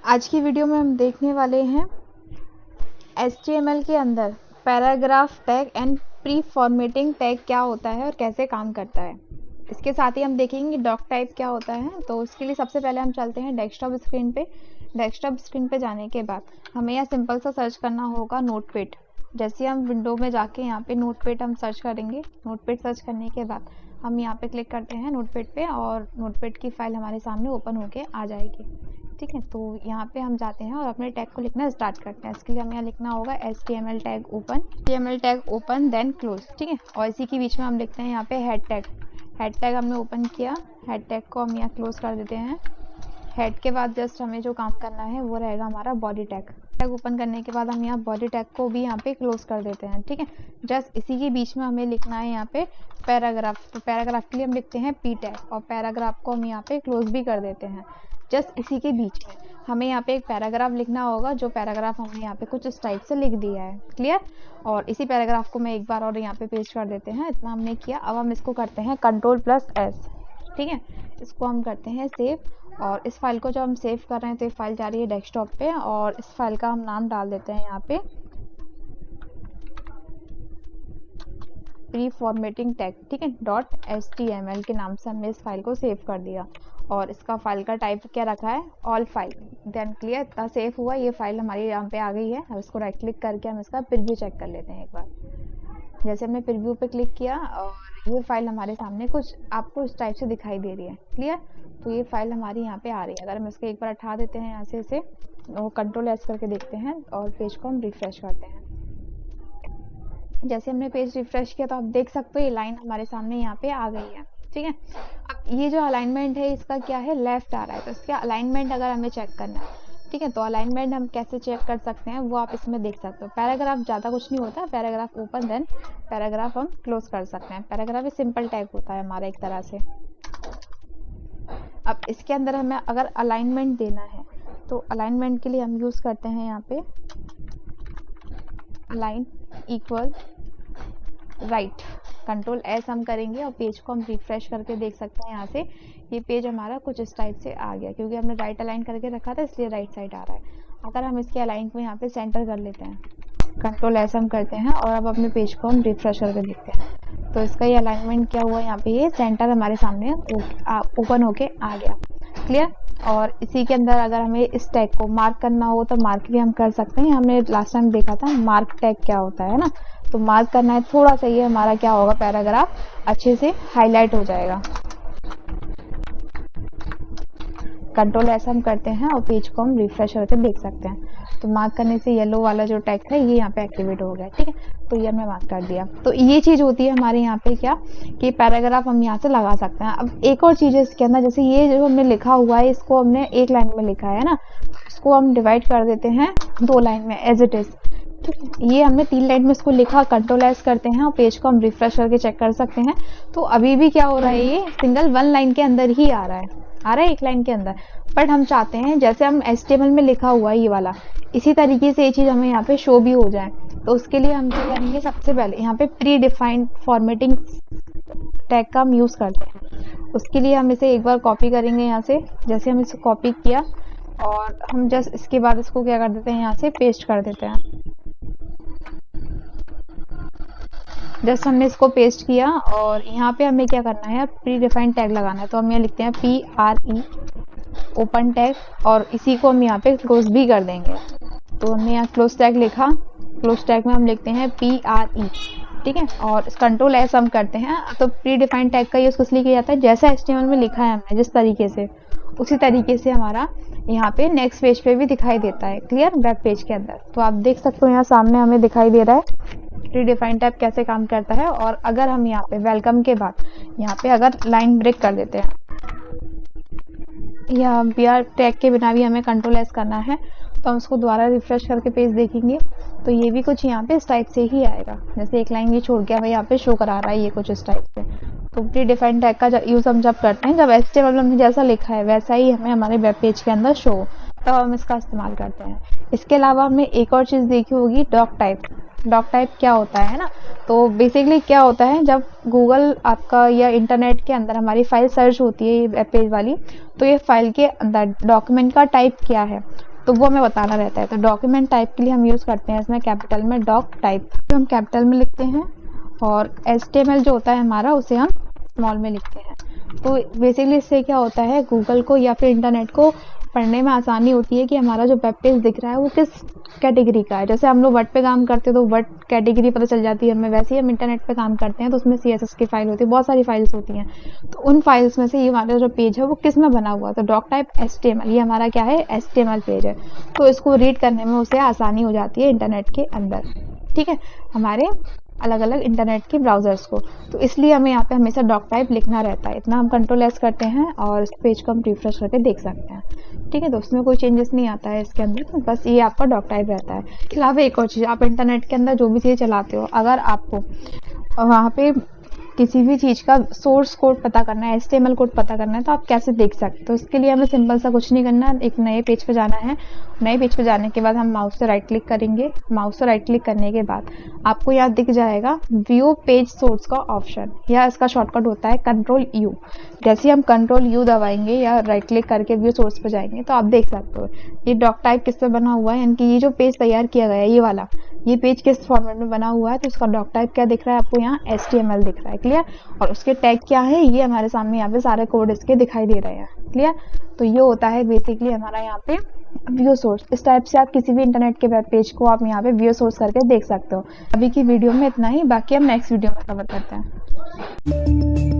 आज की वीडियो में हम देखने वाले हैं HTML के अंदर paragraph tag and pre formatting tag क्या होता है और कैसे काम करता है। इसके साथ ही हम देखेंगे डॉक टाइप क्या होता है। तो उसके लिए सबसे पहले हम चलते हैं डेस्कटॉप स्क्रीन पे। डेस्कटॉप स्क्रीन पे जाने के बाद हमें यहाँ सिंपल सा सर्च करना होगा नोटपैड। जैसे हम विंडो में जाके यहाँ पे नोटपैड हम सर्च करेंगे। नोटपैड सर्च करने के बाद हम यहाँ पे क्लिक करते हैं नोटपैड पे और नोटपैड की फाइल हमारे सामने ओपन होके आ जाएगी। ठीक है, तो यहाँ पे हम जाते हैं और अपने टैग को लिखना स्टार्ट करते हैं। इसके लिए हमें यहाँ लिखना होगा HTML tag open then close. ठीक है, और इसी के बीच में हम लिखते हैं यहाँ पे हेड टैग हमने ओपन किया, हेड टैग को हम यहाँ क्लोज कर देते हैं। हेड के बाद जस्ट हमें जो काम करना है वो रहेगा हमारा बॉडी टैग ओपन करने के बाद हम यहाँ बॉडी टैग को भी यहाँ पे क्लोज कर देते हैं। ठीक है, जस्ट इसी के बीच में हमें लिखना है यहाँ पे पैराग्राफ। तो पैराग्राफ के लिए हम लिखते हैं P टैग और पैराग्राफ को हम यहाँ पे क्लोज भी कर देते हैं। जस्ट इसी के बीच में हमें यहाँ पे एक पैराग्राफ लिखना होगा, जो पैराग्राफ हमने यहाँ पे कुछ इस टाइप से लिख दिया है। क्लियर, और इसी पैराग्राफ को मैं एक बार और यहाँ पे पेस्ट कर देते हैं। इतना हमने किया। अब हम इसको करते हैं Ctrl+S। ठीक है, इसको हम करते हैं सेव। और इस फाइल को जब हम सेव कर रहे हैं तो ये फाइल जा रही है डेस्कटॉप पे और इस फाइल का हम नाम डाल देते हैं यहाँ पे प्री फॉर्मेटिंग टैग। ठीक है, .html के नाम से हमने इस फाइल को सेव कर दिया और इसका फाइल का टाइप क्या रखा है, ऑल फाइल। देन क्लियर, इतना सेव हुआ, ये फाइल हमारी यहाँ पे आ गई है। अब इसको राइट क्लिक करके हम इसका प्रीव्यू चेक कर लेते हैं एक बार। जैसे हमने प्रीव्यू पे क्लिक किया और ये फाइल हमारे सामने कुछ आपको इस टाइप से दिखाई दे रही है। क्लियर, तो ये फाइल हमारी यहाँ पे आ रही है। अगर हम इसको एक बार हटा देते हैं यहाँ से इसे, वो Ctrl+S करके देखते हैं और पेज को हम रिफ्रेश करते हैं। जैसे हमने पेज रिफ्रेश किया तो आप देख सकते हो ये लाइन हमारे सामने यहाँ पे आ गई है। ठीक है, अब ये जो अलाइनमेंट है इसका क्या है, लेफ्ट आ रहा है, तो इसका अलाइनमेंट अगर हमें चेक करना है, ठीक है, तो अलाइनमेंट हम कैसे चेक कर सकते हैं वो आप इसमें देख सकते हो। पैराग्राफ ज़्यादा कुछ नहीं होता, पैराग्राफ ओपन देन पैराग्राफ हम क्लोज कर सकते हैं। पैराग्राफ एक सिंपल टैग होता है हमारा एक तरह से। अब इसके अंदर हमें अगर अलाइनमेंट देना है तो अलाइनमेंट के लिए हम यूज़ करते हैं यहाँ पे अलाइन इक्वल राइट। Ctrl+S हम करेंगे और पेज को हम रिफ्रेश करके देख सकते हैं। यहाँ से ये पेज हमारा कुछ इस टाइप से आ गया, क्योंकि हमने राइट अलाइन करके रखा था इसलिए राइट साइड आ रहा है। अगर हम इसके अलाइन को यहाँ पे सेंटर कर लेते हैं, Ctrl+S हम करते हैं और अब अपने पेज को हम रिफ्रेश करके देखते हैं तो इसका ये अलाइनमेंट क्या हुआ, यहाँ पे ये सेंटर हमारे सामने ओपन होके आ गया। क्लियर, और इसी के अंदर अगर हमें इस टैग को मार्क करना हो तो मार्क भी हम कर सकते हैं। हमने लास्ट टाइम देखा था मार्क टैग क्या होता है ना, तो मार्क करना है थोड़ा सा, ये हमारा क्या होगा, पैराग्राफ अच्छे से हाईलाइट हो जाएगा। Ctrl+S हम करते हैं और पेज को हम रिफ्रेश करके देख सकते हैं। तो मार्क करने से येलो वाला जो टैग है ये यहाँ पे एक्टिवेट हो गया। ठीक है, तो ये हमने मार्क कर दिया। तो ये चीज़ होती है हमारे यहाँ पे क्या कि पैराग्राफ हम यहाँ से लगा सकते हैं। अब एक और चीज़ है इसके अंदर, जैसे ये जो हमने लिखा हुआ है इसको हमने एक लाइन में लिखा है ना, इसको हम डिवाइड कर देते हैं 2 लाइन में एज इट इज़। ठीक है, ये हमने 3 लाइन में इसको लिखा, Ctrl+S करते हैं और पेज को हम रिफ्रेश करके चेक कर सकते हैं। तो अभी भी क्या हो रहा है, ये सिंगल 1 लाइन के अंदर ही आ रहा है एक लाइन के अंदर। बट हम चाहते हैं जैसे हम HTML में लिखा हुआ है ये वाला, इसी तरीके से ये चीज़ हमें यहाँ पे शो भी हो जाए। तो उसके लिए हम क्या करेंगे, सबसे पहले यहाँ पे प्री डिफाइंड फॉर्मेटिंग टैग का हम यूज़ करते हैं। उसके लिए हम इसे एक बार कॉपी करेंगे यहाँ से। जैसे हम इसे कॉपी किया और हम जस्ट इसके बाद इसको क्या कर देते हैं, यहाँ से पेस्ट कर देते हैं। जस्ट हमने इसको पेस्ट किया और यहाँ पे हमें क्या करना है, प्री डिफाइंड टैग लगाना है। तो हम यहाँ लिखते हैं PRE ओपन टैग और इसी को हम यहाँ पे क्लोज भी कर देंगे। तो हमने यहाँ क्लोज टैग लिखा, क्लोज टैग में हम लिखते हैं PRE। ठीक है, और Ctrl+S हम करते हैं। तो प्री डिफाइंड टैग का यूज़ किस लिए किया जाता है, जैसा HTML में लिखा है हमने जिस तरीके से, उसी तरीके से हमारा यहाँ पे नेक्स्ट पेज पे भी दिखाई देता है। क्लियर, वेब पेज के अंदर। तो आप देख सकते हो यहाँ सामने हमें दिखाई दे रहा है प्री डिफाइंड टैग कैसे काम करता है। और अगर हम यहाँ पे वेलकम के बाद यहाँ पे अगर लाइन ब्रेक कर देते हैं या BR टैग के बिना भी हमें Ctrl+S करना है तो हम उसको दोबारा रिफ्रेश करके पेज देखेंगे तो ये भी कुछ यहाँ पे इस टाइप से ही आएगा। जैसे एक लाइन ये छोड़ के हमें यहाँ पे शो करा रहा है ये कुछ इस टाइप से। तो प्री डिफाइंड टैग का यूज़ हम जब करते हैं, जब HTML में हमने जैसा लिखा है वैसा ही हमें हमारे वेब पेज के अंदर शो, तब हम इसका इस्तेमाल करते हैं। इसके अलावा हमने एक और चीज़ देखी होगी, डॉक टाइप क्या होता है ना। तो बेसिकली क्या होता है, जब गूगल आपका या इंटरनेट के अंदर हमारी फाइल सर्च होती है ये वेब पेज वाली, तो ये फाइल के अंदर डॉक्यूमेंट का टाइप क्या है तो वो हमें बताना रहता है। तो डॉक्यूमेंट टाइप के लिए हम यूज़ करते हैं इसमें कैपिटल में डॉक टाइप, तो हम कैपिटल में लिखते हैं, और HTML जो होता है हमारा उसे हम स्मॉल में लिखते हैं। तो बेसिकली इससे क्या होता है, गूगल को या फिर इंटरनेट को पढ़ने में आसानी होती है कि हमारा जो वेब पेज दिख रहा है वो किस कैटेगरी का है। जैसे हम लोग वर्ड पे काम करते हैं तो वर्ड कैटेगरी पता चल जाती है हमें, वैसे ही हम इंटरनेट पे काम करते हैं तो उसमें CSS की फाइल होती है, बहुत सारी फाइल्स होती हैं। तो उन फाइल्स में से ये हमारा जो पेज है वो किस में बना हुआ है, तो डॉक टाइप HTML, ये हमारा क्या है, HTML पेज है। तो इसको रीड करने में उसे आसानी हो जाती है इंटरनेट के अंदर, ठीक है, हमारे अलग अलग इंटरनेट के ब्राउजर्स को। तो इसलिए हमें यहाँ पे हमेशा डॉक टाइप लिखना रहता है। इतना हम Ctrl+S करते हैं और इस पेज को हम रिफ्रेश करके देख सकते हैं, ठीक है। तो उसमें कोई चेंजेस नहीं आता है इसके अंदर, तो बस ये आपका डॉक टाइप रहता है। इसके अलावा एक और चीज़, आप इंटरनेट के अंदर जो भी चीज़ चलाते हो, अगर आपको वहाँ पे किसी भी चीज़ का सोर्स कोड पता करना है, HTML कोड पता करना है, तो आप कैसे देख सकते हो। इसके लिए हमें सिंपल सा कुछ नहीं करना है, एक नए पेज पे जाना है। नए पेज पे जाने के बाद हम माउस से राइट क्लिक करेंगे। माउस से राइट क्लिक करने के बाद आपको यहाँ दिख जाएगा व्यू पेज सोर्स का ऑप्शन, या इसका शॉर्टकट होता है Ctrl+U। जैसे हम Ctrl+U दबाएंगे या राइट क्लिक करके व्यू सोर्स पे जाएंगे तो आप देख सकते हो ये डॉक टाइप किस पे बना हुआ है, यानी कि ये जो पेज तैयार किया गया है ये वाला, ये पेज किस फॉर्मेट में बना हुआ है। तो इसका डॉक टाइप क्या दिख रहा है आपको, यहाँ HTML दिख रहा है, क्लियर। और उसके टैग क्या है, ये हमारे सामने यहाँ पे सारे कोड इसके दिखाई दे रहे हैं, क्लियर। तो ये होता है बेसिकली हमारा यहाँ पे व्यू सोर्स। इस टाइप से आप किसी भी इंटरनेट के वेब पेज को आप यहाँ पे व्यू सोर्स करके देख सकते हो। अभी की वीडियो में इतना ही, बाकी हम नेक्स्ट वीडियो में कवर करते हैं।